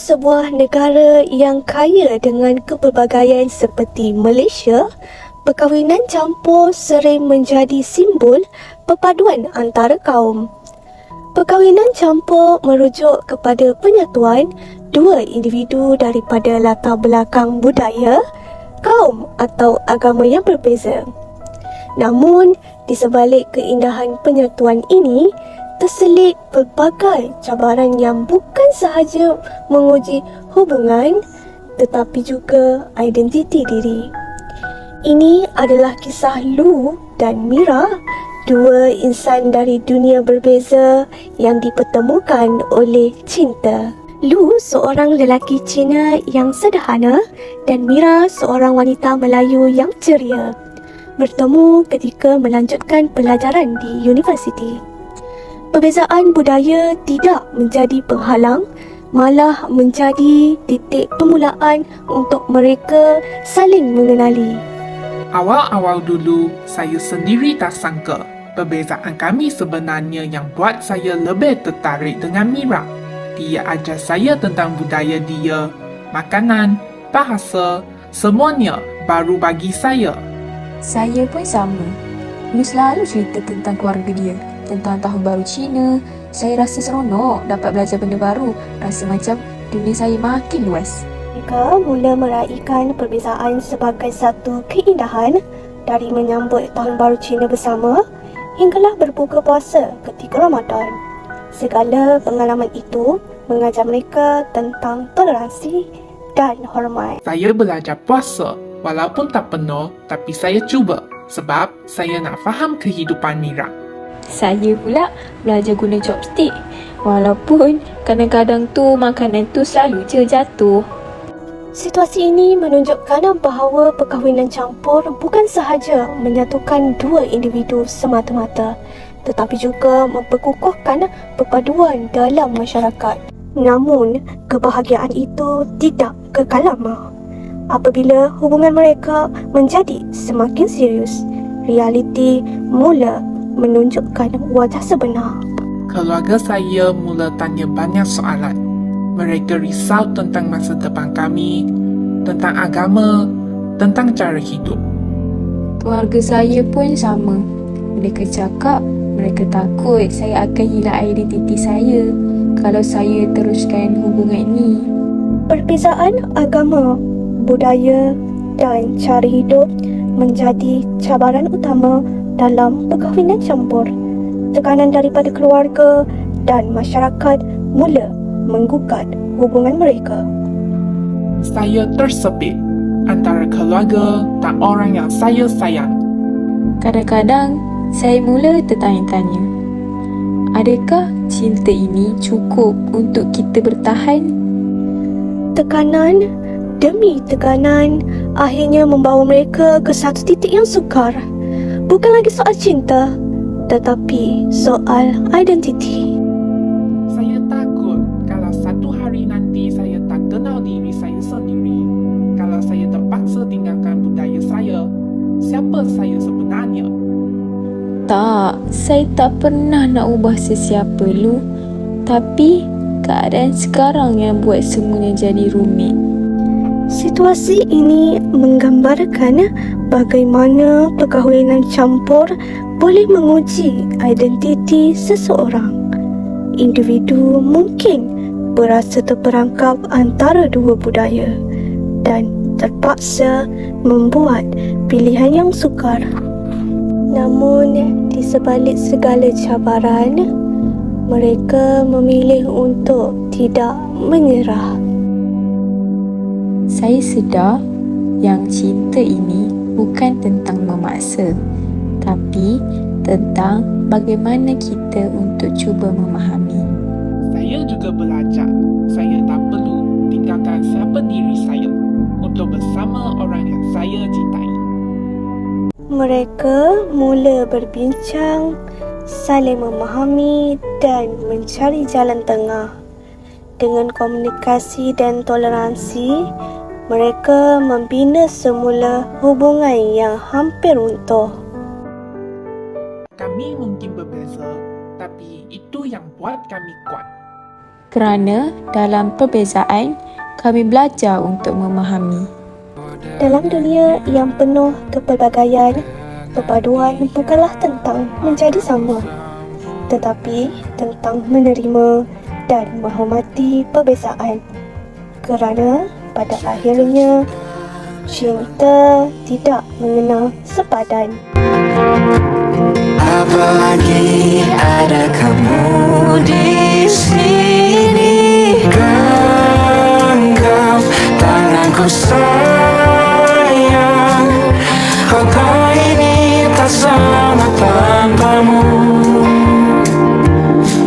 sebuah negara yang kaya dengan kepelbagaian seperti Malaysia, perkahwinan campur sering menjadi simbol perpaduan antara kaum. Perkahwinan campur merujuk kepada penyatuan dua individu daripada latar belakang budaya, kaum atau agama yang berbeza. Namun, di sebalik keindahan penyatuan ini, terselit pelbagai cabaran yang bukan sahaja menguji hubungan tetapi juga identiti diri. Ini adalah kisah Lu dan Mira, dua insan dari dunia berbeza yang dipertemukan oleh cinta. Lu seorang lelaki Cina yang sederhana dan Mira seorang wanita Melayu yang ceria. Bertemu ketika melanjutkan pelajaran di universiti. Perbezaan budaya tidak menjadi penghalang, malah menjadi titik permulaan untuk mereka saling mengenali. Awal-awal dulu, saya sendiri tak sangka perbezaan kami sebenarnya yang buat saya lebih tertarik dengan Mira. Dia ajar saya tentang budaya dia, makanan, bahasa, semuanya baru bagi saya. Saya pun sama. Lu selalu cerita tentang keluarga dia, tentang Tahun Baru Cina. Saya rasa seronok dapat belajar benda baru. Rasa macam dunia saya makin luas. Mereka mula meraihkan perbezaan sebagai satu keindahan, dari menyambut Tahun Baru Cina bersama hinggalah berbuka puasa ketika Ramadan. Segala pengalaman itu mengajar mereka tentang toleransi dan hormat. Saya belajar puasa, walaupun tak penuh, tapi saya cuba sebab saya nak faham kehidupan Mira. Saya pula belajar guna chopstick. Walaupun kadang-kadang tu makanan tu selalu je jatuh. Situasi ini menunjukkan bahawa perkahwinan campur bukan sahaja menyatukan dua individu semata-mata, tetapi juga memperkukuhkan perpaduan dalam masyarakat. Namun, kebahagiaan itu tidak kekal lama. Apabila hubungan mereka menjadi semakin serius, realiti mula menunjukkan wajah sebenar. Keluarga saya mula tanya banyak soalan. Mereka risau tentang masa depan kami, tentang agama, tentang cara hidup. Keluarga saya pun sama. Mereka cakap mereka takut saya akan hilang identiti saya kalau saya teruskan hubungan ini. Perbezaan agama, budaya dan cara hidup menjadi cabaran utama dalam perkahwinan campur. Tekanan daripada keluarga dan masyarakat mula menggugat hubungan mereka. Saya tersepit antara keluarga dan orang yang saya sayang. Kadang-kadang saya mula tertanya-tanya, adakah cinta ini cukup untuk kita bertahan? Tekanan demi tekanan akhirnya membawa mereka ke satu titik yang sukar. Bukan lagi soal cinta, tetapi soal identiti. Saya takut kalau satu hari nanti saya tak kenal diri saya sendiri. Kalau saya terpaksa tinggalkan budaya saya, siapa saya sebenarnya? Tak, saya tak pernah nak ubah sesiapa Lu. Tapi keadaan sekarang yang buat semuanya jadi rumit. Situasi ini menggambarkan bagaimana perkahwinan campur boleh menguji identiti seseorang. Individu mungkin berasa terperangkap antara dua budaya dan terpaksa membuat pilihan yang sukar. Namun, di sebalik segala cabaran, mereka memilih untuk tidak menyerah. Saya sedar yang cinta ini bukan tentang memaksa, tapi tentang bagaimana kita untuk cuba memahami. Saya juga belajar. Saya tak perlu tinggalkan siapa diri saya untuk bersama orang yang saya cintai. Mereka mula berbincang, saling memahami dan mencari jalan tengah. Dengan komunikasi dan toleransi, mereka membina semula hubungan yang hampir runtuh. Kami mungkin berbeza, tapi itu yang buat kami kuat. kerana dalam perbezaan, kami belajar untuk memahami. Dalam dunia yang penuh kepelbagaian, perpaduan bukanlah tentang menjadi sama, tetapi tentang menerima dan menghormati perbezaan. Kerana pada akhirnya, cinta tidak mengenal sepadan. Apalagi ada kamu di sini. Genggam tanganku sayang, kota ini tak sama tanpamu.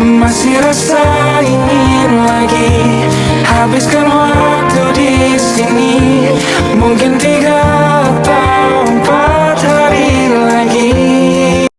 Masih rasa ingin lagi habiskan waktu di sini. Mungkin 3